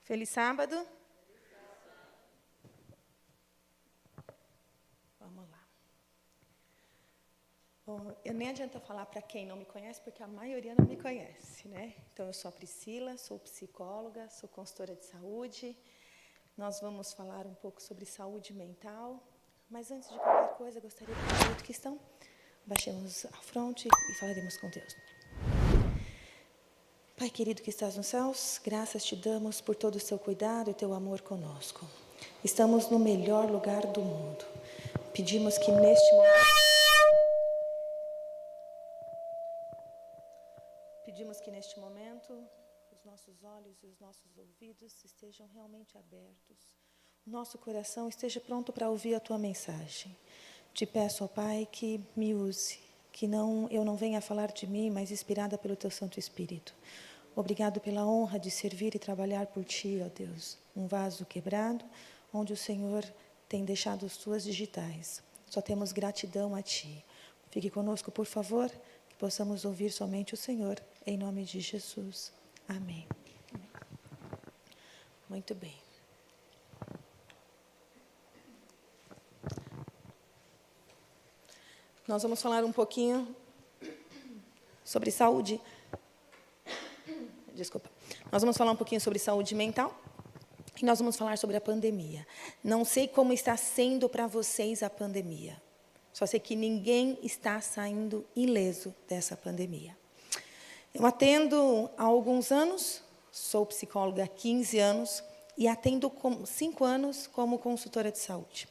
Feliz sábado. Vamos lá. Bom, eu nem adianta falar para quem não me conhece, porque a maioria não me conhece, né? Então, eu sou a Priscila, sou psicóloga, sou consultora de saúde. Nós vamos falar um pouco sobre saúde mental. Mas, antes de qualquer coisa, gostaria de pedir que estão. Baixemos a fronte e falaremos com Deus. Pai querido que estás nos céus, graças te damos por todo o seu cuidado e teu amor conosco. Estamos no melhor lugar do mundo. Pedimos que neste momento os nossos olhos e os nossos ouvidos estejam realmente abertos. O nosso coração esteja pronto para ouvir a tua mensagem. Te peço, ó Pai, que me use, que eu não venha falar de mim, mas inspirada pelo teu Santo Espírito. Obrigado pela honra de servir e trabalhar por ti, ó Deus. Um vaso quebrado, onde o Senhor tem deixado as tuas digitais. Só temos gratidão a ti. Fique conosco, por favor, que possamos ouvir somente o Senhor, em nome de Jesus. Amém. Muito bem. Nós vamos falar um pouquinho sobre saúde. Desculpa. Nós vamos falar um pouquinho sobre saúde mental e nós vamos falar sobre a pandemia. Não sei como está sendo para vocês a pandemia. Só sei que ninguém está saindo ileso dessa pandemia. Eu atendo há alguns anos, sou psicóloga há 15 anos e atendo 5 anos como consultora de saúde.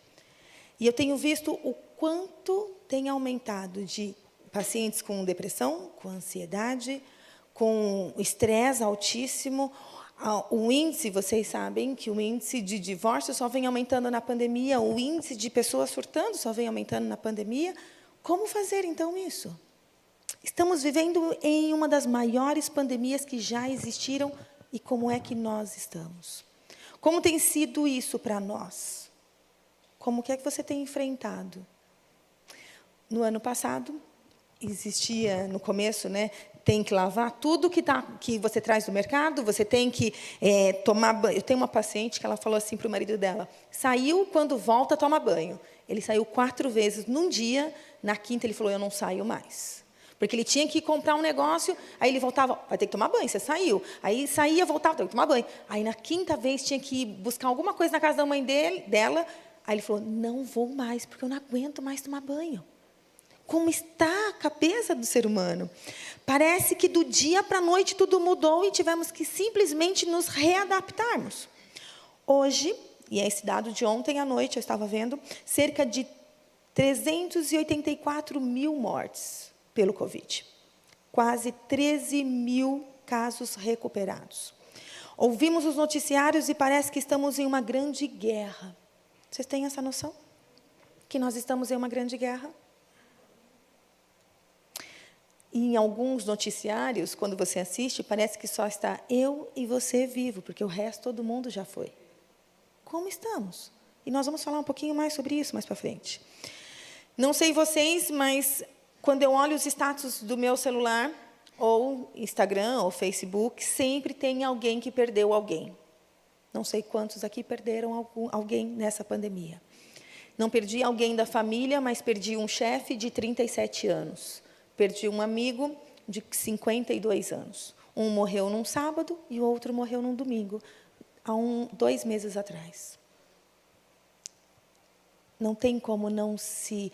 E eu tenho visto o quanto tem aumentado de pacientes com depressão, com ansiedade, com estresse altíssimo. O índice, vocês sabem que o índice de divórcio só vem aumentando na pandemia, o índice de pessoas surtando só vem aumentando na pandemia. Como fazer, então, isso? Estamos vivendo em uma das maiores pandemias que já existiram, e como é que nós estamos? Como tem sido isso para nós? Como que é que você tem enfrentado? No ano passado, existia, no começo, né, tem que lavar tudo que você traz do mercado, você tem que tomar banho. Eu tenho uma paciente que ela falou assim para o marido dela, saiu, quando volta, toma banho. Ele saiu 4 vezes num dia, na quinta ele falou, eu não saio mais. Porque ele tinha que comprar um negócio, aí ele voltava, vai ter que tomar banho, você saiu. Aí saía, voltava, tem que tomar banho. Aí, na quinta vez, tinha que ir buscar alguma coisa na casa da mãe dela. Aí ele falou, não vou mais, porque eu não aguento mais tomar banho. Como está a cabeça do ser humano? Parece que do dia para a noite tudo mudou e tivemos que simplesmente nos readaptarmos. Hoje, e esse dado de ontem à noite, eu estava vendo, cerca de 384 mil mortes pelo Covid. Quase 13 mil casos recuperados. Ouvimos os noticiários e parece que estamos em uma grande guerra. Vocês têm essa noção? Que nós estamos em uma grande guerra? E em alguns noticiários, quando você assiste, parece que só está eu e você vivo, porque o resto, todo mundo já foi. Como estamos? E nós vamos falar um pouquinho mais sobre isso mais para frente. Não sei vocês, mas quando eu olho os status do meu celular, ou Instagram, ou Facebook, sempre tem alguém que perdeu alguém. Não sei quantos aqui perderam alguém nessa pandemia. Não perdi alguém da família, mas perdi um chefe de 37 anos. Perdi um amigo de 52 anos. Um morreu num sábado e o outro morreu num domingo, há 2 meses atrás. Não tem como não se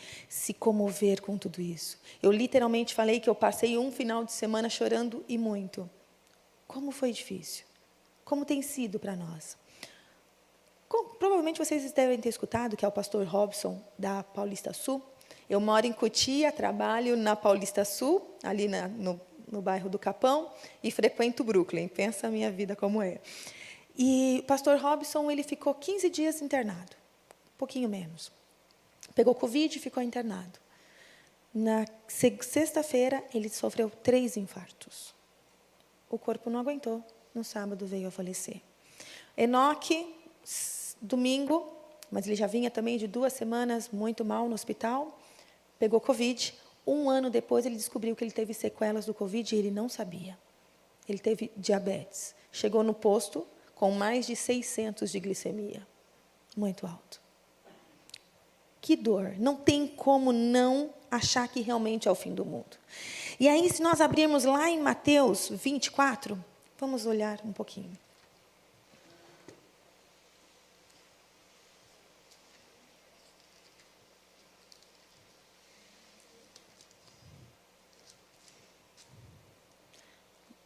comover com tudo isso. Eu literalmente falei que eu passei um final de semana chorando e muito. Como foi difícil? Como tem sido para nós? Provavelmente vocês devem ter escutado que é o pastor Robson, da Paulista Sul. Eu moro em Cotia, trabalho na Paulista Sul, ali no bairro do Capão, e frequento Brooklyn. Pensa a minha vida como é. E o pastor Robson, ele ficou 15 dias internado, um pouquinho menos. Pegou Covid e ficou internado. Na sexta-feira, ele sofreu 3 infartos. O corpo não aguentou, no sábado veio a falecer. Enoque, domingo, mas ele já vinha também de 2 semanas muito mal no hospital, pegou Covid. 1 ano depois, ele descobriu que ele teve sequelas do Covid e ele não sabia. Ele teve diabetes. Chegou no posto com mais de 600 de glicemia. Muito alto. Que dor. Não tem como não achar que realmente é o fim do mundo. E aí, se nós abrirmos lá em Mateus 24, vamos olhar um pouquinho.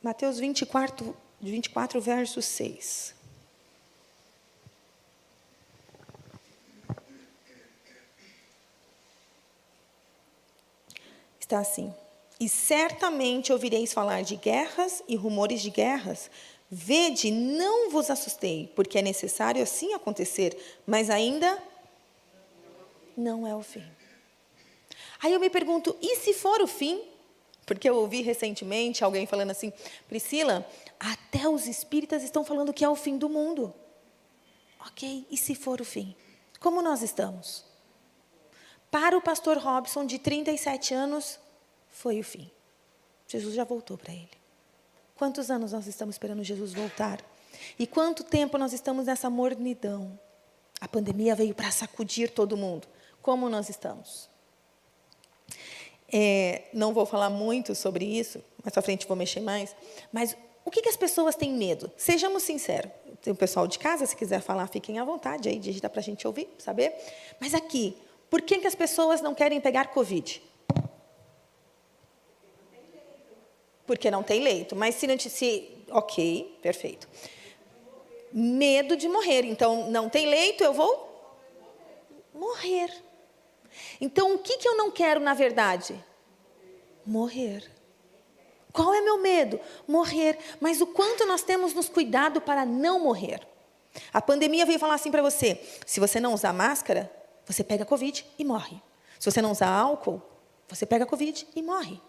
Mateus 24, verso 6. Está assim: e certamente ouvireis falar de guerras e rumores de guerras. Vede, não vos assustei, porque é necessário assim acontecer, mas ainda não é o fim. Aí eu me pergunto, e se for o fim? Porque eu ouvi recentemente alguém falando assim, Priscila, até os espíritas estão falando que é o fim do mundo. Ok, e se for o fim? Como nós estamos? Para o pastor Robson, de 37 anos, foi o fim. Jesus já voltou para ele. Quantos anos nós estamos esperando Jesus voltar? E quanto tempo nós estamos nessa mornidão? A pandemia veio para sacudir todo mundo. Como nós estamos? Não vou falar muito sobre isso, mais para frente vou mexer mais, mas o que as pessoas têm medo? Sejamos sinceros. Tem o pessoal de casa, se quiser falar, fiquem à vontade, aí digita para a gente ouvir, saber. Mas aqui, por que as pessoas não querem pegar Covid? Porque não tem leito. Mas se não ok, perfeito. Medo de morrer. Então, não tem leito, eu vou morrer. Então, o que eu não quero, na verdade? Morrer. Qual é meu medo? Morrer. Mas o quanto nós temos nos cuidado para não morrer? A pandemia veio falar assim para você, se você não usar máscara, você pega Covid e morre. Se você não usar álcool, você pega Covid e morre.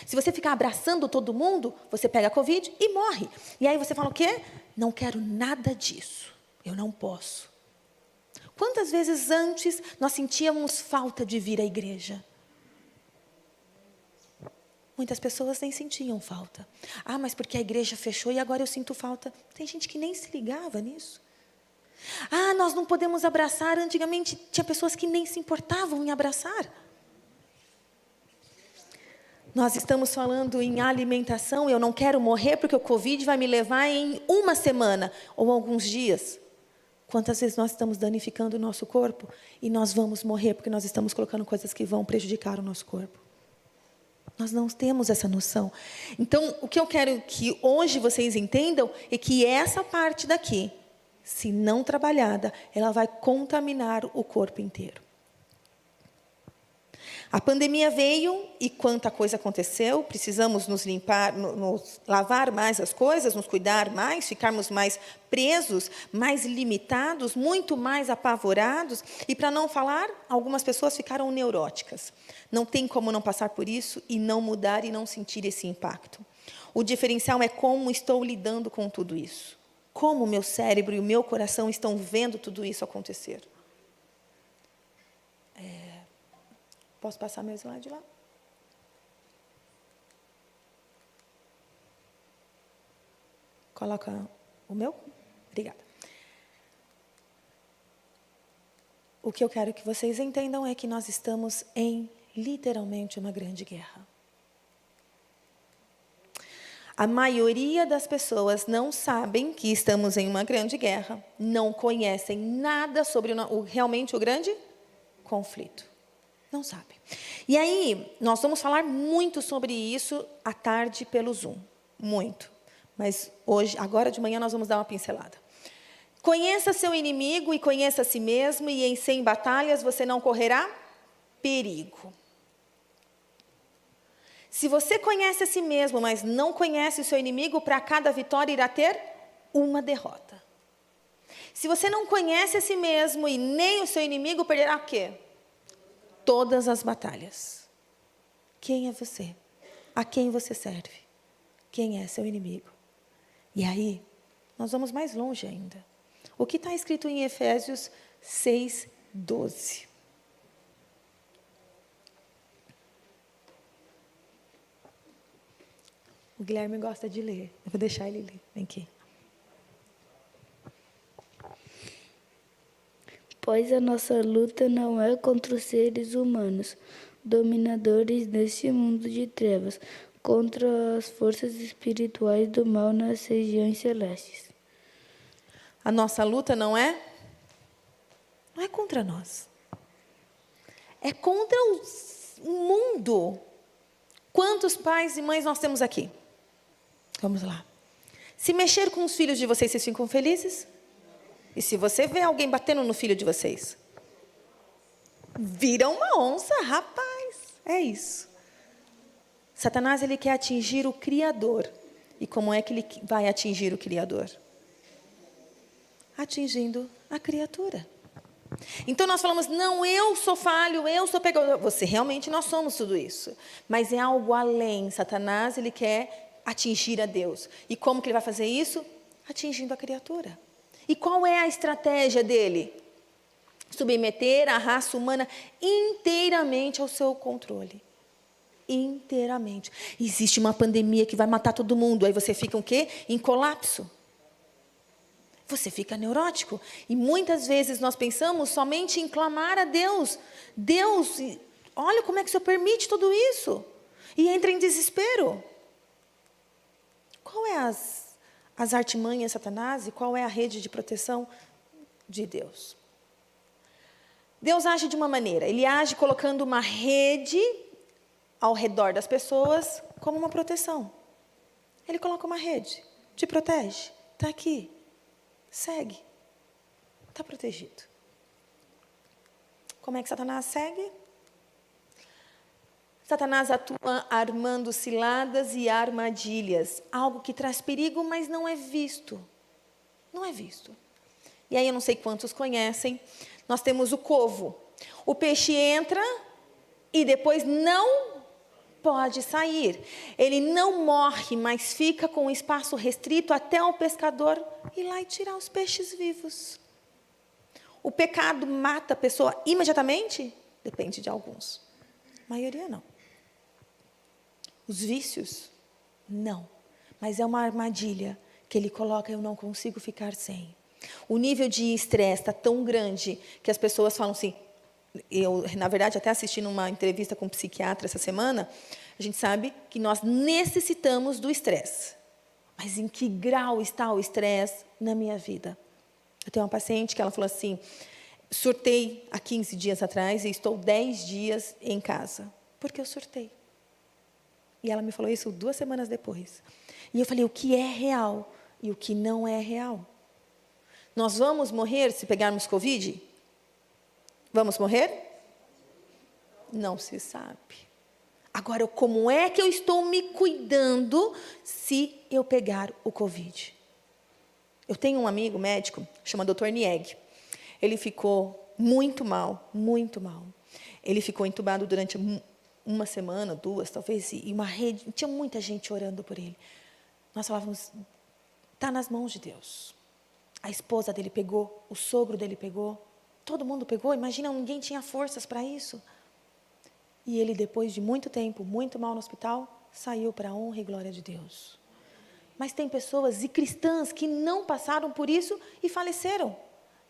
Se você ficar abraçando todo mundo, você pega Covid e morre. E aí você fala o quê? Não quero nada disso. Eu não posso. Quantas vezes antes nós sentíamos falta de vir à igreja? Muitas pessoas nem sentiam falta. Ah, mas porque a igreja fechou e agora eu sinto falta. Tem gente que nem se ligava nisso. Ah, nós não podemos abraçar. Antigamente tinha pessoas que nem se importavam em abraçar. Nós estamos falando em alimentação. Eu não quero morrer porque o Covid vai me levar em uma semana ou alguns dias. Quantas vezes nós estamos danificando o nosso corpo e nós vamos morrer porque nós estamos colocando coisas que vão prejudicar o nosso corpo. Nós não temos essa noção. Então, o que eu quero que hoje vocês entendam é que essa parte daqui, se não trabalhada, ela vai contaminar o corpo inteiro. A pandemia veio e quanta coisa aconteceu, precisamos nos limpar, nos lavar mais as coisas, nos cuidar mais, ficarmos mais presos, mais limitados, muito mais apavorados. E para não falar, algumas pessoas ficaram neuróticas. Não tem como não passar por isso e não mudar e não sentir esse impacto. O diferencial é como estou lidando com tudo isso. Como o meu cérebro e o meu coração estão vendo tudo isso acontecer. Posso passar meu slide lá? Coloca o meu? Obrigada. O que eu quero que vocês entendam é que nós estamos em, literalmente, uma grande guerra. A maioria das pessoas não sabem que estamos em uma grande guerra, não conhecem nada sobre realmente o grande conflito. Não sabe. E aí, nós vamos falar muito sobre isso à tarde pelo Zoom. Muito. Mas hoje, agora de manhã, nós vamos dar uma pincelada. Conheça seu inimigo e conheça a si mesmo, e em 100 batalhas você não correrá perigo. Se você conhece a si mesmo, mas não conhece o seu inimigo, para cada vitória irá ter uma derrota. Se você não conhece a si mesmo e nem o seu inimigo, perderá o quê? Todas as batalhas. Quem é você? A quem você serve? Quem é seu inimigo? E aí, nós vamos mais longe ainda. O que está escrito em Efésios 6:12? O Guilherme gosta de ler. Eu vou deixar ele ler. Vem aqui. Pois a nossa luta não é contra os seres humanos, dominadores deste mundo de trevas, contra as forças espirituais do mal nas regiões celestes. A nossa luta não é contra nós. É contra o mundo. Quantos pais e mães nós temos aqui? Vamos lá. Se mexer com os filhos de vocês ficam felizes? E se você vê alguém batendo no filho de vocês? Vira uma onça, rapaz. É isso. Satanás, ele quer atingir o Criador. E como é que ele vai atingir o Criador? Atingindo a criatura. Então nós falamos, não, eu sou falho, eu sou pecador. Você, realmente, nós somos tudo isso. Mas é algo além. Satanás, ele quer atingir a Deus. E como que ele vai fazer isso? Atingindo a criatura. E qual é a estratégia dele? Submeter a raça humana inteiramente ao seu controle. Inteiramente. Existe uma pandemia que vai matar todo mundo. Aí você fica o quê? Em colapso. Você fica neurótico. E muitas vezes nós pensamos somente em clamar a Deus. Deus, olha como é que o Senhor permite tudo isso. E entra em desespero. Qual é as artimanhas de Satanás e qual é a rede de proteção de Deus? Deus age de uma maneira. Ele age colocando uma rede ao redor das pessoas como uma proteção. Ele coloca uma rede. Te protege. Está aqui. Segue. Está protegido. Como é que Satanás segue? Satanás atua armando ciladas e armadilhas. Algo que traz perigo, mas não é visto. Não é visto. E aí eu não sei quantos conhecem. Nós temos o covo. O peixe entra e depois não pode sair. Ele não morre, mas fica com um espaço restrito até o pescador ir lá e tirar os peixes vivos. O pecado mata a pessoa imediatamente? Depende de alguns. A maioria não. Os vícios? Não. Mas é uma armadilha que ele coloca, eu não consigo ficar sem. O nível de estresse está tão grande que as pessoas falam assim, eu, na verdade, até assistindo uma entrevista com um psiquiatra essa semana, a gente sabe que nós necessitamos do estresse. Mas em que grau está o estresse na minha vida? Eu tenho uma paciente que ela falou assim, surtei há 15 dias atrás e estou 10 dias em casa. Porque eu surtei. E ela me falou isso 2 semanas depois. E eu falei, o que é real e o que não é real? Nós vamos morrer se pegarmos Covid? Vamos morrer? Não se sabe. Agora, como é que eu estou me cuidando se eu pegar o Covid? Eu tenho um amigo médico, chama Dr. Nieg. Ele ficou muito mal, muito mal. Ele ficou entubado durante 1 semana, 2, talvez, e uma rede, tinha muita gente orando por ele. Nós falávamos, está nas mãos de Deus. A esposa dele pegou, o sogro dele pegou, todo mundo pegou, imagina, ninguém tinha forças para isso. E ele, depois de muito tempo, muito mal no hospital, saiu para a honra e glória de Deus. Mas tem pessoas e cristãs que não passaram por isso e faleceram.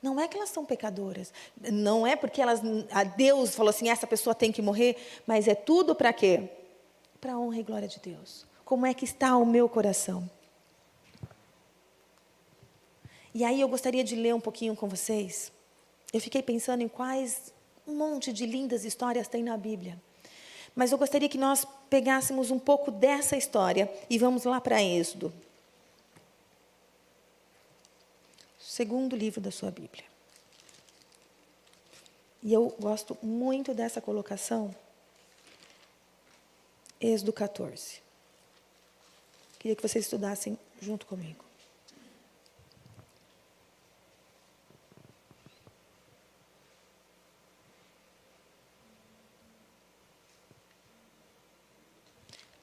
Não é que elas são pecadoras, não é porque a Deus falou assim, essa pessoa tem que morrer, mas é tudo para quê? Para a honra e glória de Deus. Como é que está o meu coração? E aí eu gostaria de ler um pouquinho com vocês. Eu fiquei pensando em quais um monte de lindas histórias tem na Bíblia. Mas eu gostaria que nós pegássemos um pouco dessa história e vamos lá para Êxodo. Segundo livro da sua Bíblia. E eu gosto muito dessa colocação. Êxodo 14. Queria que vocês estudassem junto comigo.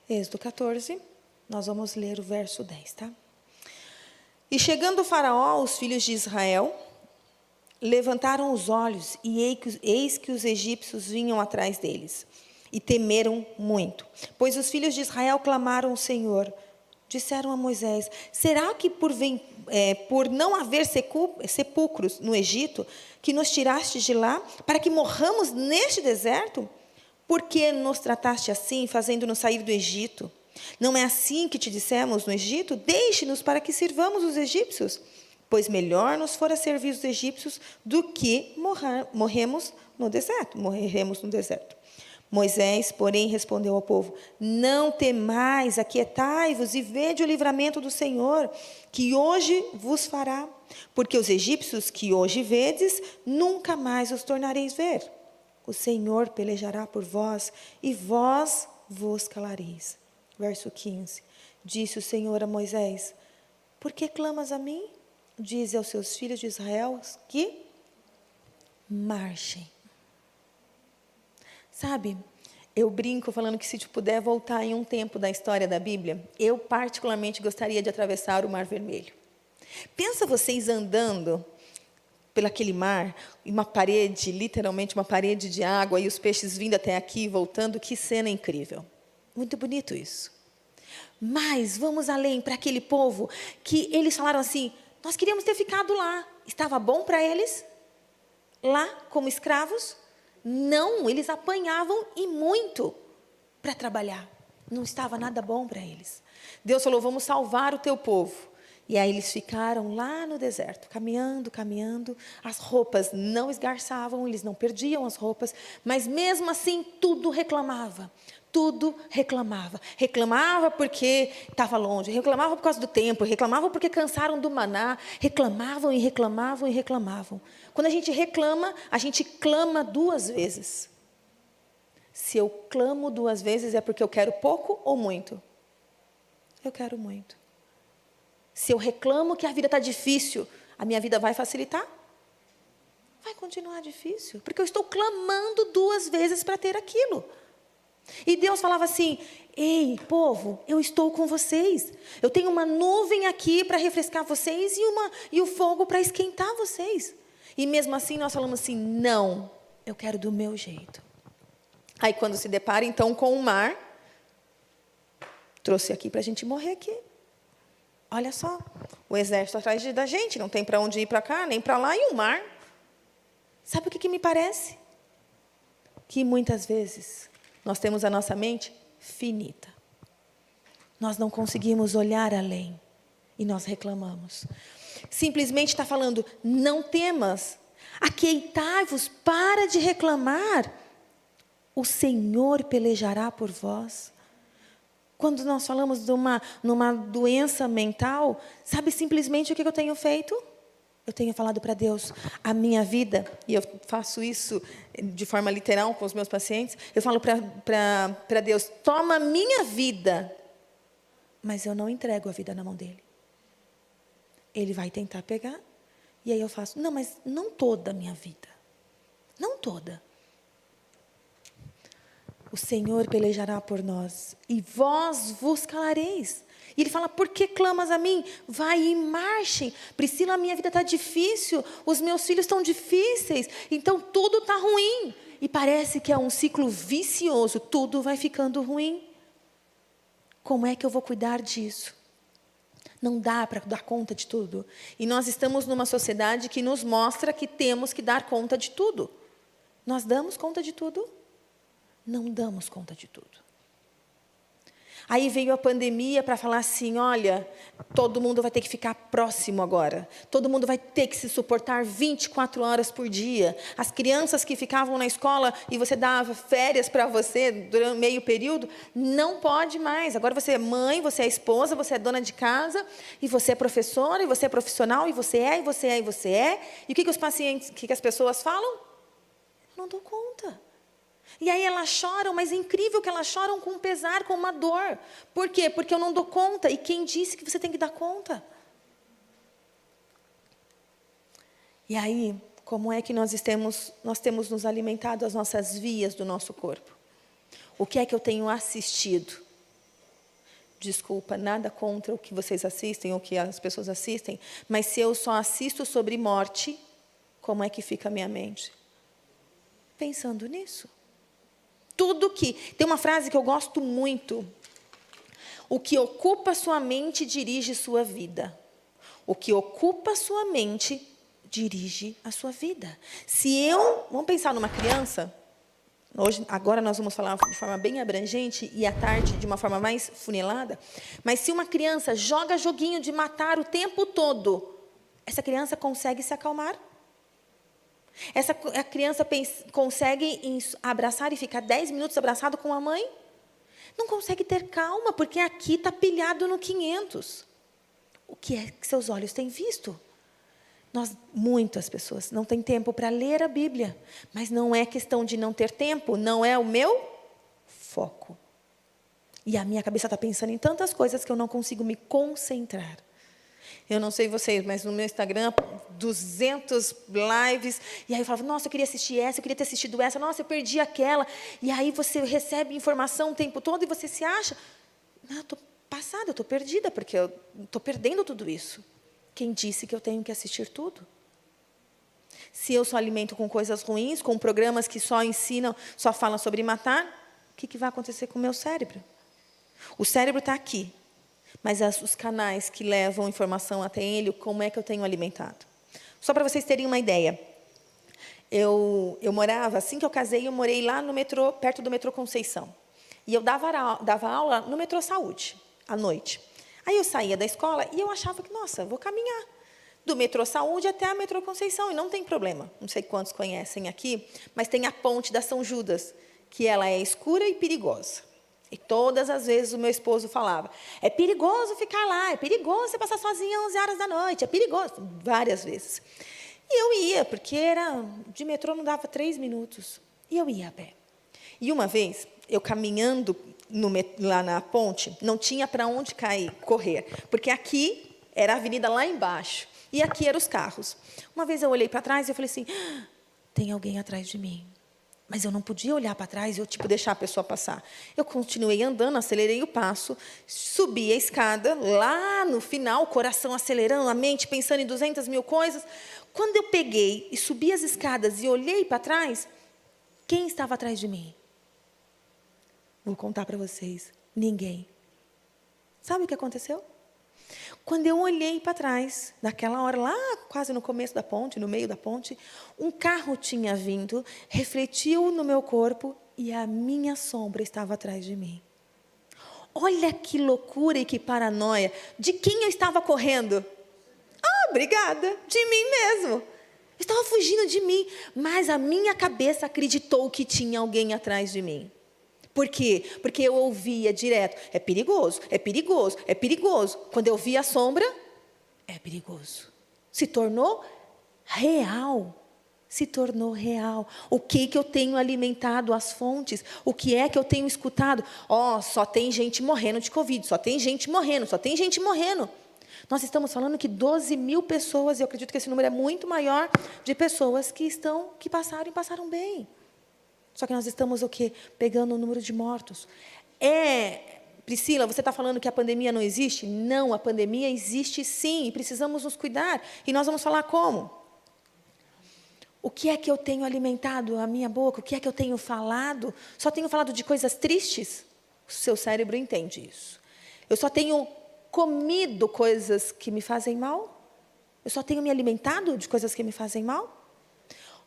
Êxodo 14, nós vamos ler o verso 10, tá? E chegando o faraó, os filhos de Israel levantaram os olhos e eis que os egípcios vinham atrás deles. E temeram muito, pois os filhos de Israel clamaram ao Senhor. Disseram a Moisés, será que por não haver sepulcros no Egito, que nos tiraste de lá, para que morramos neste deserto? Por que nos trataste assim, fazendo-nos sair do Egito? Não é assim que te dissemos no Egito? Deixe-nos para que sirvamos os egípcios. Pois melhor nos fora servir os egípcios do que morrermos no deserto. Moisés, porém, respondeu ao povo: não temais, aquietai-vos e vede o livramento do Senhor, que hoje vos fará. Porque os egípcios que hoje vedes, nunca mais os tornareis ver. O Senhor pelejará por vós, e vós vos calareis. Verso 15. Disse o Senhor a Moisés: por que clamas a mim? Dize aos seus filhos de Israel que marchem. Sabe, eu brinco falando que se tu puder voltar em um tempo da história da Bíblia, eu particularmente gostaria de atravessar o Mar Vermelho. Pensa vocês andando pelaquele mar, e uma parede, literalmente uma parede de água, e os peixes vindo até aqui, voltando, que cena incrível. Muito bonito isso. Mas vamos além para aquele povo, que eles falaram assim: nós queríamos ter ficado lá. Estava bom para eles? Lá, como escravos? Não, eles apanhavam e muito para trabalhar. Não estava nada bom para eles. Deus falou: vamos salvar o teu povo. E aí eles ficaram lá no deserto, caminhando, caminhando. As roupas não esgarçavam, eles não perdiam as roupas, mas mesmo assim tudo reclamava. Tudo reclamava. Reclamava porque estava longe, reclamava por causa do tempo, reclamava porque cansaram do maná, reclamavam e reclamavam e reclamavam. Quando a gente reclama, a gente clama 2 vezes. Se eu clamo 2 vezes, é porque eu quero pouco ou muito? Eu quero muito. Se eu reclamo que a vida está difícil, a minha vida vai facilitar? Vai continuar difícil, porque eu estou clamando 2 vezes para ter aquilo. E Deus falava assim: ei, povo, eu estou com vocês. Eu tenho uma nuvem aqui para refrescar vocês e o fogo para esquentar vocês. E mesmo assim nós falamos assim: não, eu quero do meu jeito. Aí quando se depara então com o mar, trouxe aqui para a gente morrer aqui. Olha só, o exército atrás da gente, não tem para onde ir para cá, nem para lá, e o mar. Sabe o que me parece? Que muitas vezes nós temos a nossa mente finita. Nós não conseguimos olhar além e nós reclamamos. Simplesmente está falando: não temas, aquietai-vos, para de reclamar. O Senhor pelejará por vós. Quando nós falamos de numa doença mental, sabe simplesmente o que eu tenho feito? Eu tenho falado para Deus: a minha vida, e eu faço isso de forma literal com os meus pacientes, eu falo para Deus: toma a minha vida, mas eu não entrego a vida na mão dele. Ele vai tentar pegar, e aí eu faço: não, mas não toda a minha vida. Não toda. O Senhor pelejará por nós, e vós vos calareis. E ele fala: por que clamas a mim? Vai e marchem. Priscila, a minha vida está difícil, os meus filhos estão difíceis, então tudo está ruim. E parece que é um ciclo vicioso, tudo vai ficando ruim. Como é que eu vou cuidar disso? Não dá para dar conta de tudo. E nós estamos numa sociedade que nos mostra que temos que dar conta de tudo. Nós damos conta de tudo? Não damos conta de tudo. Aí veio a pandemia para falar assim: olha, todo mundo vai ter que ficar próximo agora. Todo mundo vai ter que se suportar 24 horas por dia. As crianças que ficavam na escola e você dava férias para você durante meio período, não pode mais. Agora você é mãe, você é esposa, você é dona de casa, e você é professora, e você é profissional, e você é, e você é, e você é. E o que os pacientes, o que as pessoas falam? Eu não dou conta. E aí elas choram, mas é incrível que elas choram com pesar, com uma dor. Por quê? Porque eu não dou conta. E quem disse que você tem que dar conta? E aí, como é que nós temos nos alimentado as nossas vias do nosso corpo? O que é que eu tenho assistido? Desculpa, nada contra o que vocês assistem, ou o que as pessoas assistem, mas se eu só assisto sobre morte, como é que fica a minha mente? Pensando nisso. Tudo que... Tem uma frase que eu gosto muito. O que ocupa sua mente dirige sua vida. O que ocupa a sua mente dirige a sua vida. Vamos pensar numa criança. Agora nós vamos falar de forma bem abrangente e à tarde de uma forma mais funilada. Mas se uma criança joga joguinho de matar o tempo todo, essa criança consegue se acalmar? A criança consegue abraçar e ficar 10 minutos abraçado com a mãe? Não consegue ter calma, porque aqui está pilhado no 500. O que é que seus olhos têm visto? Muitas pessoas não têm tempo para ler a Bíblia, mas não é questão de não ter tempo, não é o meu foco. E a minha cabeça está pensando em tantas coisas que eu não consigo me concentrar. Eu não sei vocês, mas no meu Instagram, 200 lives, e aí eu falava, nossa, eu queria assistir essa, eu queria ter assistido essa, nossa, eu perdi aquela. E aí você recebe informação o tempo todo e você se acha, não, eu estou passada, eu estou perdida, porque eu estou perdendo tudo isso. Quem disse que eu tenho que assistir tudo? Se eu só alimento com coisas ruins, com programas que só ensinam, só falam sobre matar, o que vai acontecer com o meu cérebro? O cérebro está aqui, mas os canais que levam informação até ele, como é que eu tenho alimentado? Só para vocês terem uma ideia. Eu morava, assim que eu casei, eu morei lá no metrô, perto do metrô Conceição. E eu dava aula no metrô Saúde, à noite. Aí eu saía da escola e eu achava que, nossa, vou caminhar do metrô Saúde até a metrô Conceição, e não tem problema. Não sei quantos conhecem aqui, mas tem a ponte da São Judas, que ela é escura e perigosa. E todas as vezes o meu esposo falava, é perigoso ficar lá, é perigoso você passar sozinha às 11 horas da noite, é perigoso. Várias vezes. E eu ia, porque de metrô não dava 3 minutos. E eu ia a pé. E uma vez, eu caminhando lá na ponte, não tinha para onde correr, porque aqui era a avenida lá embaixo, e aqui eram os carros. Uma vez eu olhei para trás e eu falei assim, tem alguém atrás de mim. Mas eu não podia olhar para trás e deixar a pessoa passar. Eu continuei andando, acelerei o passo, subi a escada, lá no final, o coração acelerando, a mente pensando em 200 mil coisas. Quando eu peguei e subi as escadas e olhei para trás, quem estava atrás de mim? Vou contar para vocês. Ninguém. Sabe o que aconteceu? Quando eu olhei para trás, naquela hora, lá quase no começo da ponte, no meio da ponte, um carro tinha vindo, refletiu no meu corpo e a minha sombra estava atrás de mim. Olha que loucura e que paranoia. De quem eu estava correndo? Obrigada, de mim mesmo. Eu estava fugindo de mim, mas a minha cabeça acreditou que tinha alguém atrás de mim. Por quê? Porque eu ouvia direto, é perigoso, é perigoso, é perigoso. Quando eu via a sombra, é perigoso. Se tornou real. Se tornou real. O que eu tenho alimentado as fontes? O que é que eu tenho escutado? Só tem gente morrendo de Covid, só tem gente morrendo, só tem gente morrendo. Nós estamos falando que 12 mil pessoas, e eu acredito que esse número é muito maior, de pessoas que passaram e passaram bem. Só que nós estamos o quê? Pegando o número de mortos. Priscila, você está falando que a pandemia não existe? Não, a pandemia existe sim, e precisamos nos cuidar. E nós vamos falar como? O que é que eu tenho alimentado a minha boca? O que é que eu tenho falado? Só tenho falado de coisas tristes? O seu cérebro entende isso. Eu só tenho comido coisas que me fazem mal? Eu só tenho me alimentado de coisas que me fazem mal?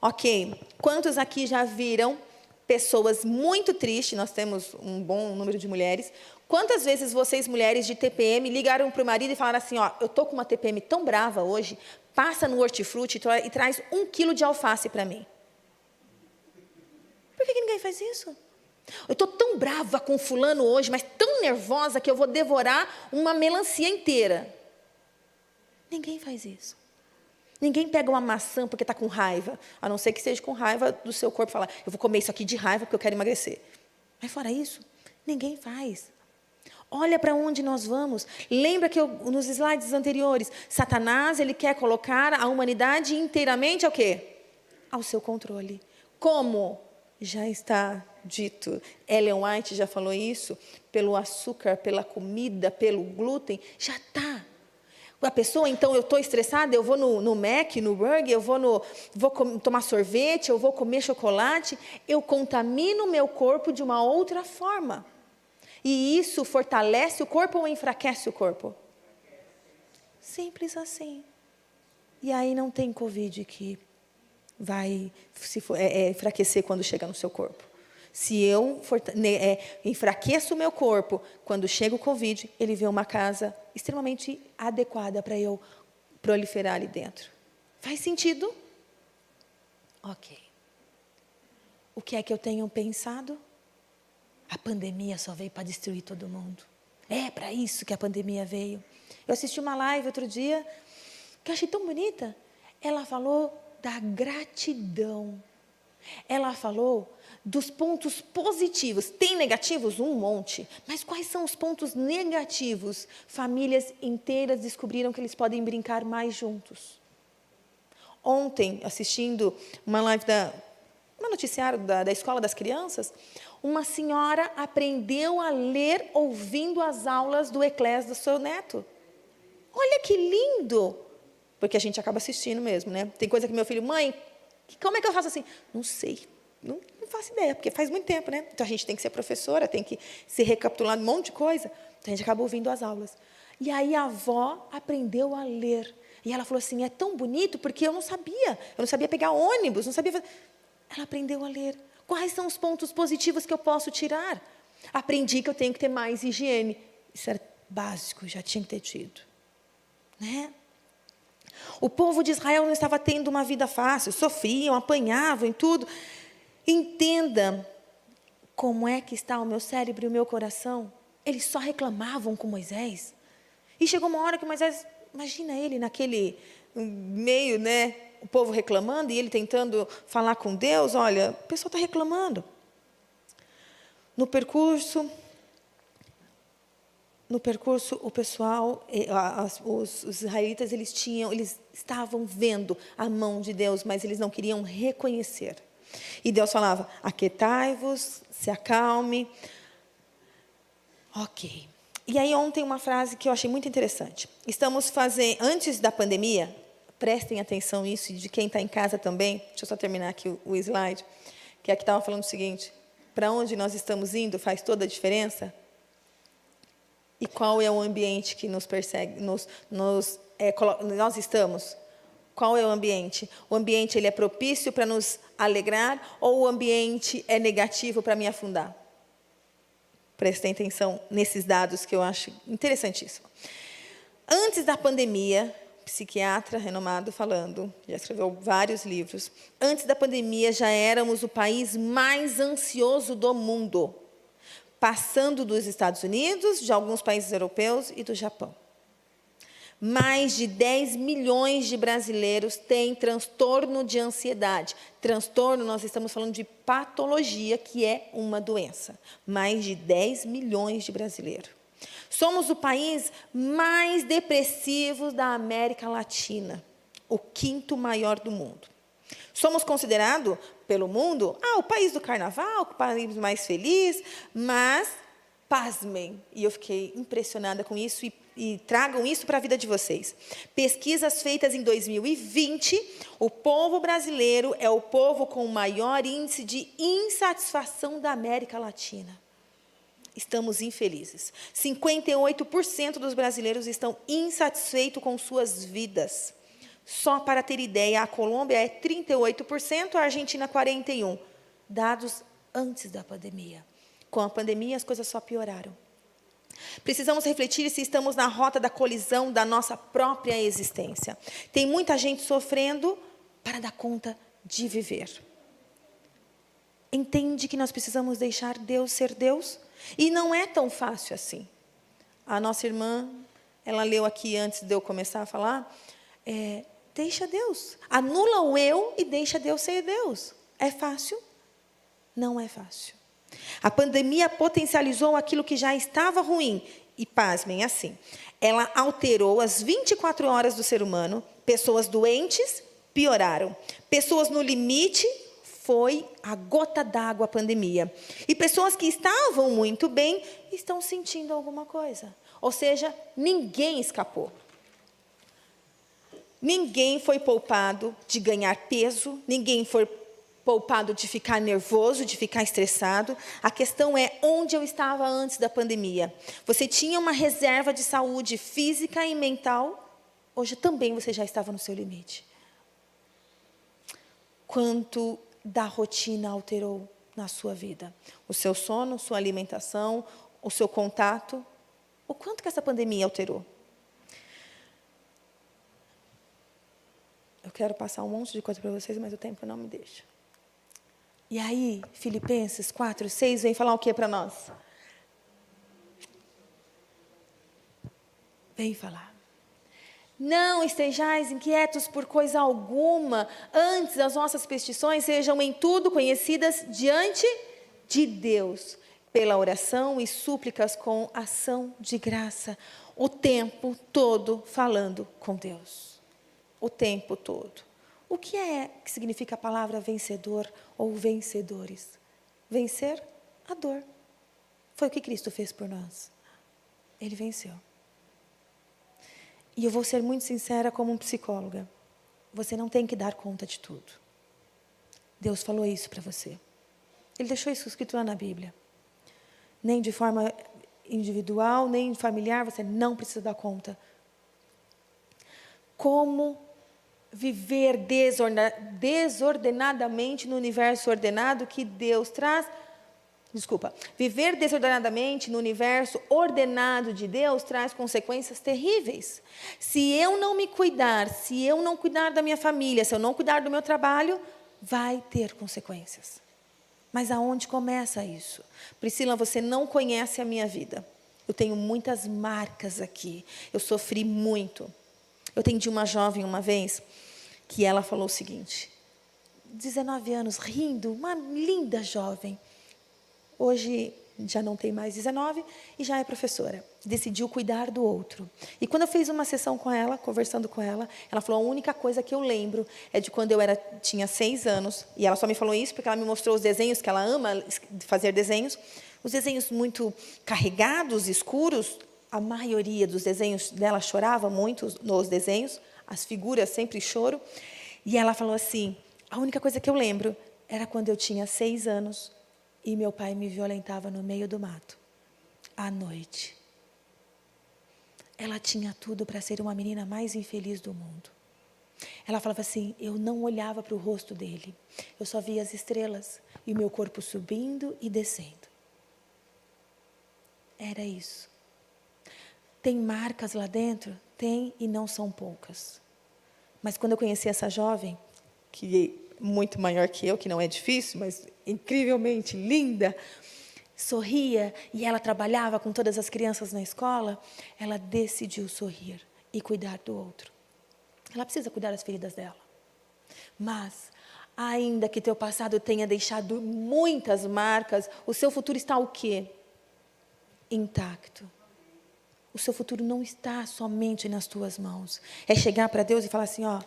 Ok, quantos aqui já viram pessoas muito tristes? Nós temos um bom número de mulheres. Quantas vezes vocês, mulheres de TPM, ligaram para o marido e falaram assim, eu estou com uma TPM tão brava hoje, passa no hortifruti e traz 1 quilo de alface para mim. Por que ninguém faz isso? Eu estou tão brava com fulano hoje, mas tão nervosa que eu vou devorar uma melancia inteira. Ninguém faz isso. Ninguém pega uma maçã porque está com raiva, a não ser que seja com raiva do seu corpo, falar, eu vou comer isso aqui de raiva porque eu quero emagrecer. Mas fora isso, ninguém faz. Olha para onde nós vamos. Lembra que nos slides anteriores, Satanás, ele quer colocar a humanidade inteiramente ao quê? Ao seu controle. Como? Já está dito. Ellen White já falou isso. Pelo açúcar, pela comida, pelo glúten, já está. A pessoa, então, eu estou estressada, eu vou no Mac, no Burger, eu vou tomar sorvete, eu vou comer chocolate, eu contamino o meu corpo de uma outra forma. E isso fortalece o corpo ou enfraquece o corpo? Simples assim. E aí não tem Covid que vai enfraquecer quando chega no seu corpo. Se eu enfraqueço o meu corpo, quando chega o Covid, ele vê uma casa extremamente adequada para eu proliferar ali dentro. Faz sentido? Ok. O que é que eu tenho pensado? A pandemia só veio para destruir todo mundo. É para isso que a pandemia veio. Eu assisti uma live outro dia, que eu achei tão bonita. Ela falou da gratidão. Ela falou dos pontos positivos. Tem negativos? Um monte. Mas quais são os pontos negativos? Famílias inteiras descobriram que eles podem brincar mais juntos. Ontem, assistindo uma live um noticiário da Escola das Crianças, uma senhora aprendeu a ler ouvindo as aulas do Eclés do seu neto. Olha que lindo! Porque a gente acaba assistindo mesmo, né? Tem coisa que meu filho, mãe, como é que eu faço assim? Não sei, não faço ideia, porque faz muito tempo, né? Então a gente tem que ser professora, tem que ser recapitulado um monte de coisa. Então a gente acaba ouvindo as aulas. E aí a avó aprendeu a ler. E ela falou assim, é tão bonito porque eu não sabia pegar ônibus, não sabia. Ela aprendeu a ler. Quais são os pontos positivos que eu posso tirar? Aprendi que eu tenho que ter mais higiene. Isso era básico, já tinha que ter tido. Né? O povo de Israel não estava tendo uma vida fácil, sofriam, apanhavam em tudo. Entenda como é que está o meu cérebro e o meu coração. Eles só reclamavam com Moisés. E chegou uma hora que Moisés, imagina ele naquele meio, né? O povo reclamando e ele tentando falar com Deus. Olha, o pessoal está reclamando. No percurso, o pessoal, os israelitas, eles estavam vendo a mão de Deus, mas eles não queriam reconhecer. E Deus falava, aquietai-vos, se acalme. Ok. E aí ontem uma frase que eu achei muito interessante. Antes da pandemia, prestem atenção nisso, e de quem está em casa também, deixa eu só terminar aqui o slide, que aqui estava falando o seguinte, para onde nós estamos indo faz toda a diferença? E qual é o ambiente que nos persegue, nós estamos? Qual é o ambiente? O ambiente ele é propício para nos alegrar ou o ambiente é negativo para me afundar? Prestem atenção nesses dados que eu acho interessantíssimo. Antes da pandemia, psiquiatra renomado falando, já escreveu vários livros, antes da pandemia já éramos o país mais ansioso do mundo, passando dos Estados Unidos, de alguns países europeus e do Japão. Mais de 10 milhões de brasileiros têm transtorno de ansiedade. Transtorno, nós estamos falando de patologia, que é uma doença. Mais de 10 milhões de brasileiros. Somos o país mais depressivo da América Latina, o 5º maior do mundo. Somos considerados, pelo mundo, o país do carnaval, o país mais feliz, mas, pasmem, e eu fiquei impressionada com isso, e tragam isso para a vida de vocês. Pesquisas feitas em 2020, o povo brasileiro é o povo com o maior índice de insatisfação da América Latina. Estamos infelizes. 58% dos brasileiros estão insatisfeitos com suas vidas. Só para ter ideia, a Colômbia é 38%, a Argentina 41%. Dados antes da pandemia. Com a pandemia, as coisas só pioraram. Precisamos refletir se estamos na rota da colisão da nossa própria existência. Tem muita gente sofrendo para dar conta de viver. Entende que nós precisamos deixar Deus ser Deus? E não é tão fácil assim. A nossa irmã, ela leu aqui antes de eu começar a falar, deixa Deus. Anula o eu e deixa Deus ser Deus. É fácil? Não é fácil. A pandemia potencializou aquilo que já estava ruim. E, pasmem, assim, ela alterou as 24 horas do ser humano. Pessoas doentes pioraram. Pessoas no limite, foi a gota d'água a pandemia. E pessoas que estavam muito bem, estão sentindo alguma coisa. Ou seja, ninguém escapou. Ninguém foi poupado de ganhar peso, ninguém foi poupado de ficar nervoso, de ficar estressado. A questão é onde eu estava antes da pandemia. Você tinha uma reserva de saúde física e mental? hoje também você já estava no seu limite. Quanto da rotina alterou na sua vida? O seu sono, sua alimentação, o seu contato? O quanto que essa pandemia alterou? Eu quero passar um monte de coisa para vocês, mas o tempo não me deixa. E aí, Filipenses 4:6 vem falar o que para nós? Vem falar. Não estejais inquietos por coisa alguma, antes as nossas petições sejam em tudo conhecidas diante de Deus, pela oração e súplicas com ação de graça, o tempo todo falando com Deus. O tempo todo. O que significa a palavra vencedor ou vencedores? Vencer a dor. Foi o que Cristo fez por nós. Ele venceu. E eu vou ser muito sincera como psicóloga. Você não tem que dar conta de tudo. Deus falou isso para você. Ele deixou isso escrito lá na Bíblia. Nem de forma individual, nem familiar, você não precisa dar conta. Como viver desordenadamente no universo ordenado que Deus traz. Viver desordenadamente no universo ordenado de Deus traz consequências terríveis. Se eu não me cuidar, se eu não cuidar da minha família, se eu não cuidar do meu trabalho, vai ter consequências. Mas aonde começa isso? Priscila, você não conhece a minha vida. Eu tenho muitas marcas aqui. Eu sofri muito. Eu atendi uma jovem uma vez que ela falou o seguinte: 19 anos, rindo, uma linda jovem. Hoje já não tem mais 19 e já é professora. Decidiu cuidar do outro. E quando eu fiz uma sessão com ela, conversando com ela, ela falou: a única coisa que eu lembro é de quando eu tinha 6 anos. E ela só me falou isso porque ela me mostrou os desenhos, que ela ama fazer desenhos. Os desenhos muito carregados, escuros. A maioria dos desenhos dela chorava muito nos desenhos. As figuras sempre choro. E ela falou assim: a única coisa que eu lembro era quando eu tinha 6 anos e meu pai me violentava no meio do mato, à noite. Ela tinha tudo para ser uma menina mais infeliz do mundo. Ela falava assim: eu não olhava para o rosto dele, eu só via as estrelas e o meu corpo subindo e descendo. Era isso. Tem marcas lá dentro? Tem, e não são poucas. Mas quando eu conheci essa jovem, que é muito maior que eu, que não é difícil, mas incrivelmente linda, sorria, e ela trabalhava com todas as crianças na escola, ela decidiu sorrir e cuidar do outro. Ela precisa cuidar das feridas dela. Mas, ainda que teu passado tenha deixado muitas marcas, o seu futuro está o quê? Intacto. O seu futuro não está somente nas tuas mãos. É chegar para Deus e falar assim: ó,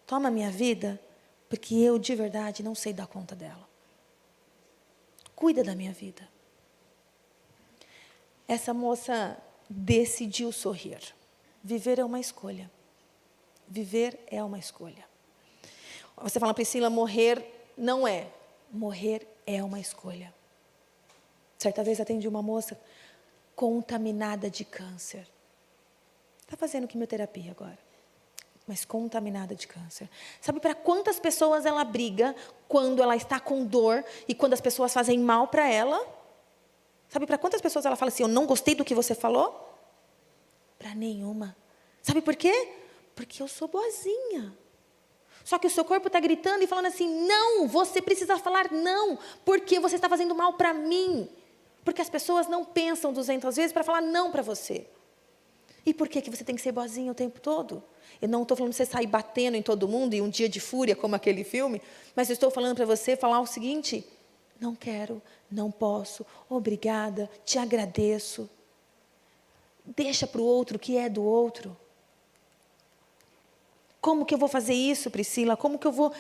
toma a minha vida, porque eu de verdade não sei dar conta dela. Cuida da minha vida. Essa moça decidiu sorrir. Viver é uma escolha. Viver é uma escolha. Você fala: Priscila, morrer não é. Morrer é uma escolha. Certa vez atendi uma moça contaminada de câncer. Está fazendo quimioterapia agora, mas contaminada de câncer. Sabe para quantas pessoas ela briga quando ela está com dor e quando as pessoas fazem mal para ela? Sabe para quantas pessoas ela fala assim: eu não gostei do que você falou? Para nenhuma. Sabe por quê? Porque eu sou boazinha. Só que o seu corpo está gritando e falando assim: não, você precisa falar não, porque você está fazendo mal para mim. Porque as pessoas não pensam 200 vezes para falar não para você. E por que você tem que ser boazinha o tempo todo? Eu não estou falando para você sair batendo em todo mundo e um dia de fúria, como aquele filme, mas eu estou falando para você falar o seguinte: não quero, não posso, obrigada, te agradeço. Deixa para o outro o que é do outro. Como que eu vou fazer isso, Priscila? Como que eu vou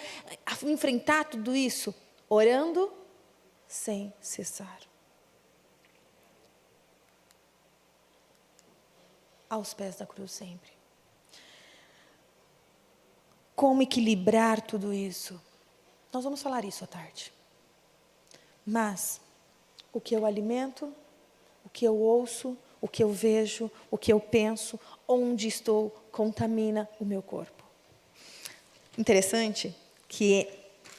enfrentar tudo isso? Orando sem cessar. Aos pés da cruz sempre. Como equilibrar tudo isso? Nós vamos falar isso à tarde. Mas o que eu alimento, o que eu ouço, o que eu vejo, o que eu penso, onde estou contamina o meu corpo. Interessante que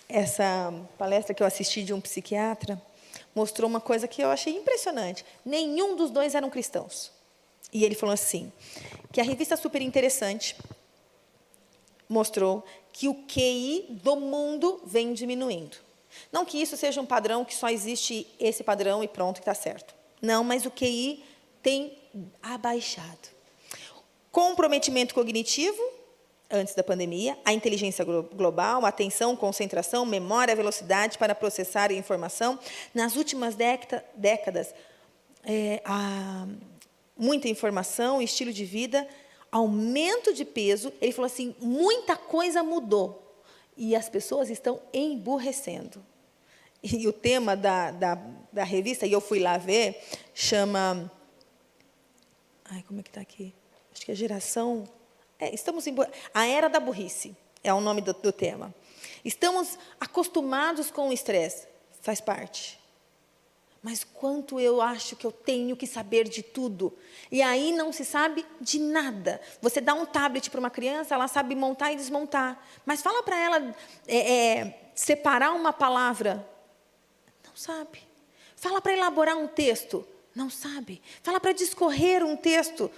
essa palestra que eu assisti de um psiquiatra mostrou uma coisa que eu achei impressionante. Nenhum dos dois eram cristãos. E ele falou assim, que a revista Super Interessante mostrou que o QI do mundo vem diminuindo. Não que isso seja um padrão, que só existe esse padrão e pronto, que está certo. Não, mas o QI tem abaixado. Comprometimento cognitivo, antes da pandemia, a inteligência global, a atenção, concentração, memória, velocidade para processar a informação. Nas últimas décadas, muita informação, estilo de vida, aumento de peso. Ele falou assim, muita coisa mudou. E as pessoas estão emburrecendo. E o tema da revista, e eu fui lá ver, chama... Ai, como é que está aqui? Acho que é geração... a era da burrice é o nome do tema. Estamos acostumados com o estresse, faz parte. Mas quanto eu acho que eu tenho que saber de tudo. E aí não se sabe de nada. Você dá um tablet para uma criança, ela sabe montar e desmontar. Mas fala para ela separar uma palavra. Não sabe. Fala para elaborar um texto. Não sabe. Fala para discorrer um texto.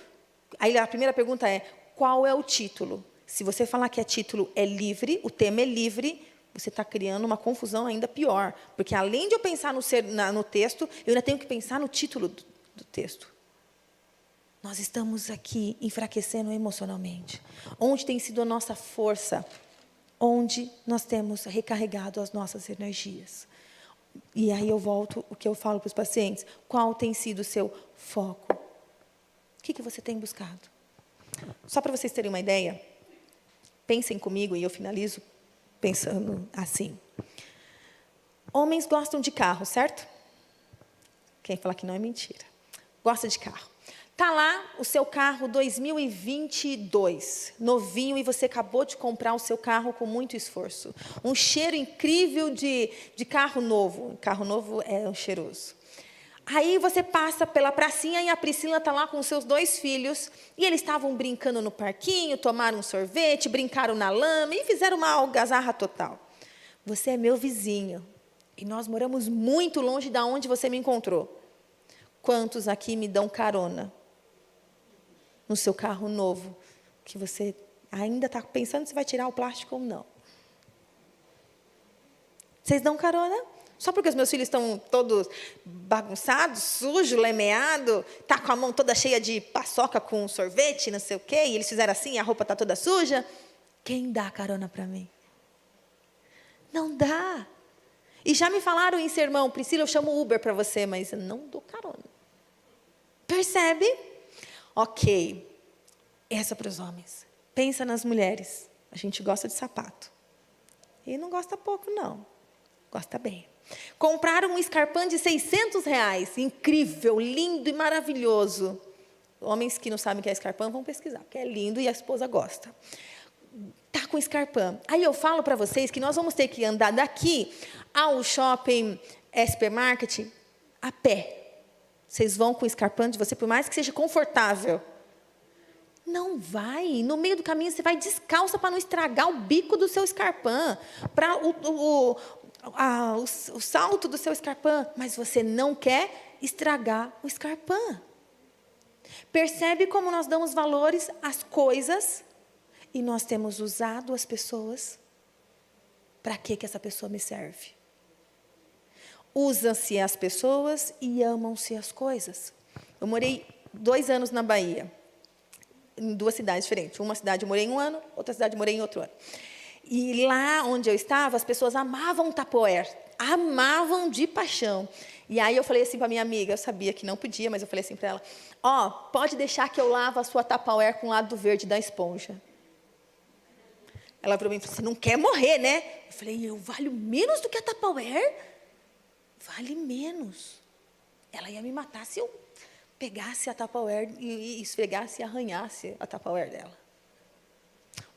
Aí a primeira pergunta é, qual é o título? Se você falar que título é livre, o tema é livre, você está criando uma confusão ainda pior. Porque, além de eu pensar no texto, eu ainda tenho que pensar no título do texto. Nós estamos aqui enfraquecendo emocionalmente. Onde tem sido a nossa força? Onde nós temos recarregado as nossas energias? E aí eu volto o que eu falo para os pacientes. Qual tem sido o seu foco? O que você tem buscado? Só para vocês terem uma ideia, pensem comigo, e eu finalizo pensando assim. Homens gostam de carro, certo? Quem falar que não é mentira. Gosta de carro. Está lá o seu carro 2022, novinho, e você acabou de comprar o seu carro com muito esforço. Um cheiro incrível de carro novo. Carro novo é um cheiroso. Aí você passa pela pracinha e a Priscila está lá com os seus 2 filhos, e eles estavam brincando no parquinho, tomaram um sorvete, brincaram na lama e fizeram uma algazarra total. Você é meu vizinho, e nós moramos muito longe de onde você me encontrou. Quantos aqui me dão carona no seu carro novo, que você ainda está pensando se vai tirar o plástico ou não? Vocês dão carona? Só porque os meus filhos estão todos bagunçados, sujo, lemeado, tá com a mão toda cheia de paçoca com sorvete, não sei o quê, e eles fizeram assim, a roupa está toda suja. Quem dá carona para mim? Não dá. E já me falaram em sermão, Priscila, eu chamo Uber para você, mas eu não dou carona. Percebe? Ok. Essa para os homens. Pensa nas mulheres. A gente gosta de sapato. E não gosta pouco, não. Gosta bem. Compraram um escarpão de R$600. Incrível, lindo e maravilhoso. Homens que não sabem o que é escarpão vão pesquisar, porque é lindo e a esposa gosta. Está com escarpão. Aí eu falo para vocês que nós vamos ter que andar daqui ao shopping SP Market a pé. Vocês vão com o escarpão de você, por mais que seja confortável. Não vai. No meio do caminho você vai descalça para não estragar o bico do seu escarpão. Para o salto do seu escarpão, mas você não quer estragar o escarpão. Percebe como nós damos valores às coisas e nós temos usado as pessoas? Para que essa pessoa me serve? Usam-se as pessoas e amam-se as coisas. Eu morei 2 anos na Bahia, em 2 cidades diferentes. Uma cidade eu morei em 1 ano, outra cidade eu morei em outro ano. E lá onde eu estava, as pessoas amavam Tupperware, amavam de paixão. E aí eu falei assim para minha amiga, eu sabia que não podia, mas eu falei assim para ela, pode deixar que eu lavo a sua Tupperware com o lado verde da esponja. Ela para mim falou, você não quer morrer, né? Eu falei, eu valho menos do que a Tupperware? Vale menos. Ela ia me matar se eu pegasse a Tupperware e esfregasse e arranhasse a Tupperware dela.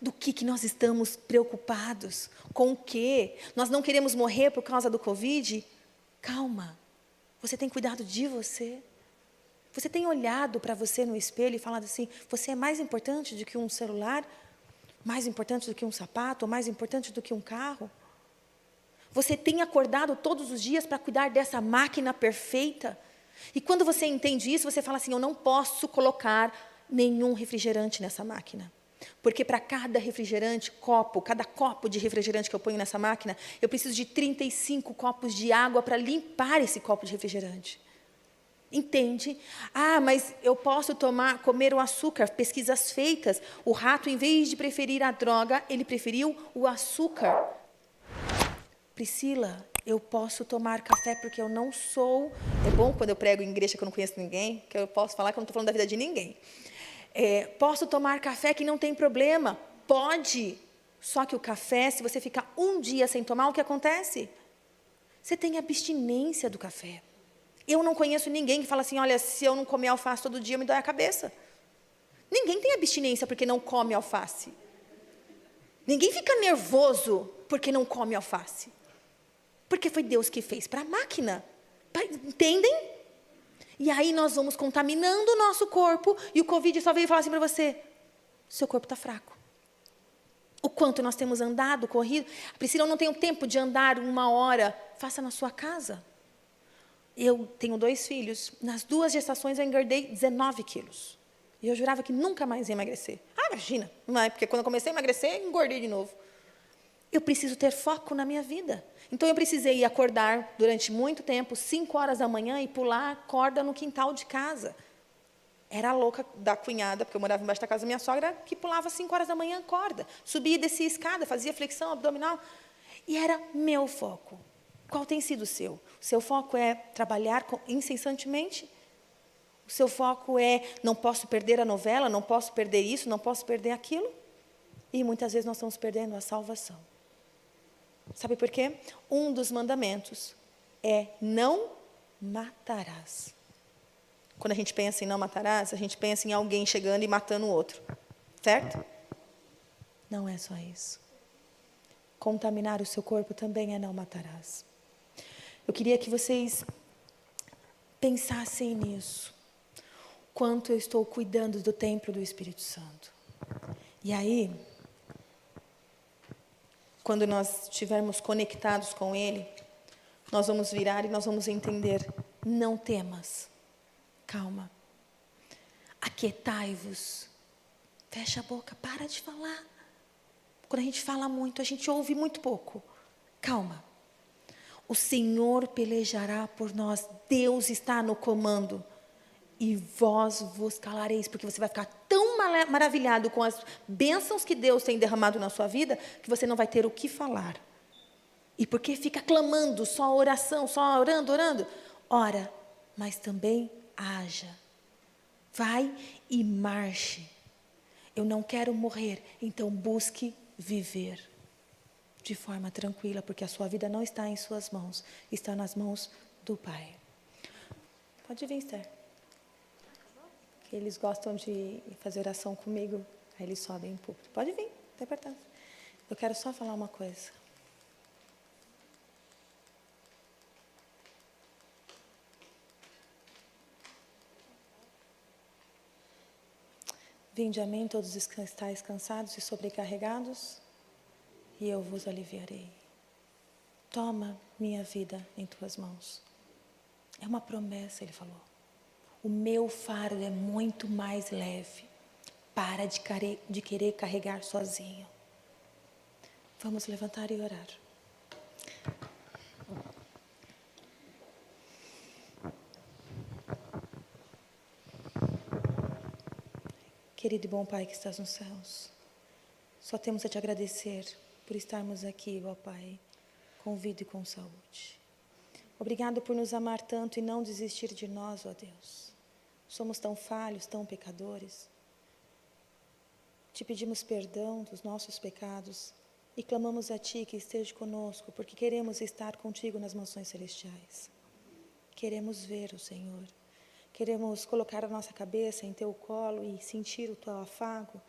Do que nós estamos preocupados? Com o quê? Nós não queremos morrer por causa do Covid? Calma. Você tem cuidado de você? Você tem olhado para você no espelho e falado assim, você é mais importante do que um celular? Mais importante do que um sapato? Ou mais importante do que um carro? Você tem acordado todos os dias para cuidar dessa máquina perfeita? E quando você entende isso, você fala assim, eu não posso colocar nenhum refrigerante nessa máquina. Porque para cada refrigerante, cada copo de refrigerante que eu ponho nessa máquina, eu preciso de 35 copos de água para limpar esse copo de refrigerante. Entende? Ah, mas eu posso comer o açúcar. Pesquisas feitas. O rato, em vez de preferir a droga, ele preferiu o açúcar. Priscila, eu posso tomar café porque eu não sou... É bom quando eu prego em igreja que eu não conheço ninguém, que eu posso falar que eu não estou falando da vida de ninguém. Posso tomar café que não tem problema. Pode. Só que o café, se você ficar um dia sem tomar, o que acontece? Você tem abstinência do café. Eu não conheço ninguém que fala assim, olha, se eu não comer alface todo dia, me dói a cabeça. Ninguém tem abstinência porque não come alface. Ninguém fica nervoso porque não come alface. Porque foi Deus que fez para a máquina. Entendem? E aí nós vamos contaminando o nosso corpo e o Covid só veio falar assim para você, seu corpo está fraco. O quanto nós temos andado, corrido. Priscila, eu não tenho tempo de andar 1 hora. Faça na sua casa. Eu tenho 2 filhos. Nas 2 gestações eu engordei 19 quilos. E eu jurava que nunca mais ia emagrecer. Ah, imagina. Não é? Porque quando eu comecei a emagrecer, engordei de novo. Eu preciso ter foco na minha vida. Então, eu precisei acordar durante muito tempo, 5 horas da manhã, e pular corda no quintal de casa. Era a louca da cunhada, porque eu morava embaixo da casa da minha sogra, que pulava 5 horas da manhã corda. Subia e descia escada, fazia flexão abdominal. E era meu foco. Qual tem sido o seu? O seu foco é trabalhar incessantemente? O seu foco é, não posso perder a novela, não posso perder isso, não posso perder aquilo? E muitas vezes nós estamos perdendo a salvação. Sabe por quê? Um dos mandamentos é não matarás. Quando a gente pensa em não matarás, a gente pensa em alguém chegando e matando o outro. Certo? Não é só isso. Contaminar o seu corpo também é não matarás. Eu queria que vocês pensassem nisso. Quanto eu estou cuidando do templo do Espírito Santo. E aí, quando nós estivermos conectados com Ele, nós vamos virar e nós vamos entender, não temas, calma, aquietai-vos, fecha a boca, para de falar. Quando a gente fala muito, a gente ouve muito pouco. Calma, o Senhor pelejará por nós, Deus está no comando. E vós vos calareis, porque você vai ficar tão maravilhado com as bênçãos que Deus tem derramado na sua vida, que você não vai ter o que falar. E porque fica clamando, só oração, só orando, ora, mas também haja. Vai e marche. Eu não quero morrer, então busque viver de forma tranquila, porque a sua vida não está em suas mãos, está nas mãos do Pai. Pode vir, Esther. Eles gostam de fazer oração comigo, aí eles sobem em púlpito. Pode vir, não tem importância. Eu quero só falar uma coisa. Vinde a mim todos os que estáis cansados e sobrecarregados, e eu vos aliviarei. Toma minha vida em tuas mãos. É uma promessa, ele falou. O meu fardo é muito mais leve. Para de querer carregar sozinho. Vamos levantar e orar. Querido e bom Pai que estás nos céus, só temos a te agradecer por estarmos aqui, ó Pai, com vida e com saúde. Obrigado por nos amar tanto e não desistir de nós, ó Deus. Somos tão falhos, tão pecadores. Te pedimos perdão dos nossos pecados e clamamos a Ti que esteja conosco, porque queremos estar contigo nas mansões celestiais. Queremos ver o Senhor. Queremos colocar a nossa cabeça em Teu colo e sentir o Teu afago.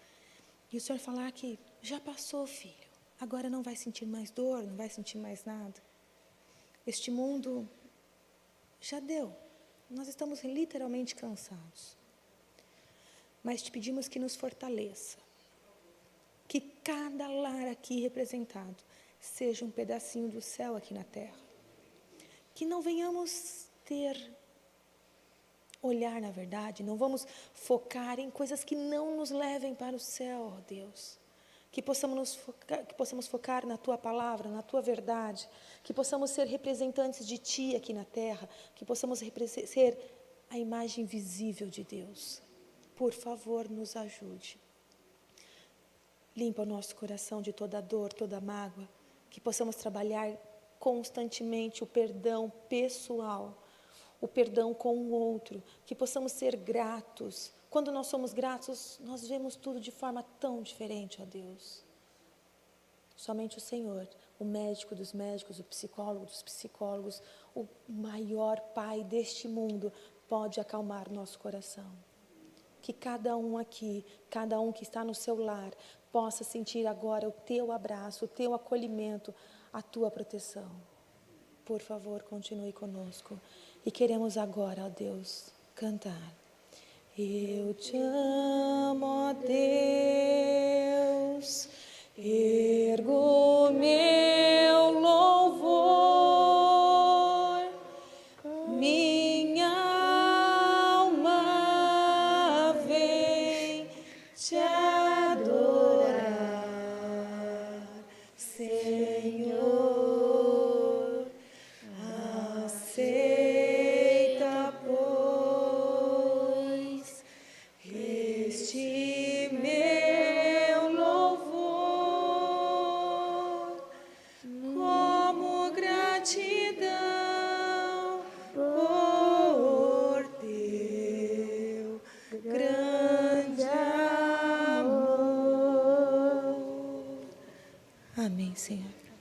E o Senhor falar que já passou, filho. Agora não vai sentir mais dor, não vai sentir mais nada. Este mundo já deu. Nós estamos literalmente cansados. Mas te pedimos que nos fortaleça. Que cada lar aqui representado seja um pedacinho do céu aqui na terra. Que não venhamos olhar na verdade, não vamos focar em coisas que não nos levem para o céu, ó Deus. Que possamos focar na Tua palavra, na Tua verdade, que possamos ser representantes de Ti aqui na terra, que possamos ser a imagem visível de Deus. Por favor, nos ajude. Limpa o nosso coração de toda dor, toda mágoa, que possamos trabalhar constantemente o perdão pessoal, o perdão com o outro, que possamos ser gratos. Quando nós somos gratos, nós vemos tudo de forma tão diferente, ó Deus. Somente o Senhor, o médico dos médicos, o psicólogo dos psicólogos, o maior Pai deste mundo, pode acalmar nosso coração. Que cada um aqui, cada um que está no seu lar, possa sentir agora o Teu abraço, o Teu acolhimento, a Tua proteção. Por favor, continue conosco. E queremos agora, ó Deus, cantar. Eu te amo, ó Deus, ergo meu louvor, minha alma vem te adorar, Senhor, aceita, pois, este meu louvor, como gratidão por Teu grande amor. Amém, Senhor.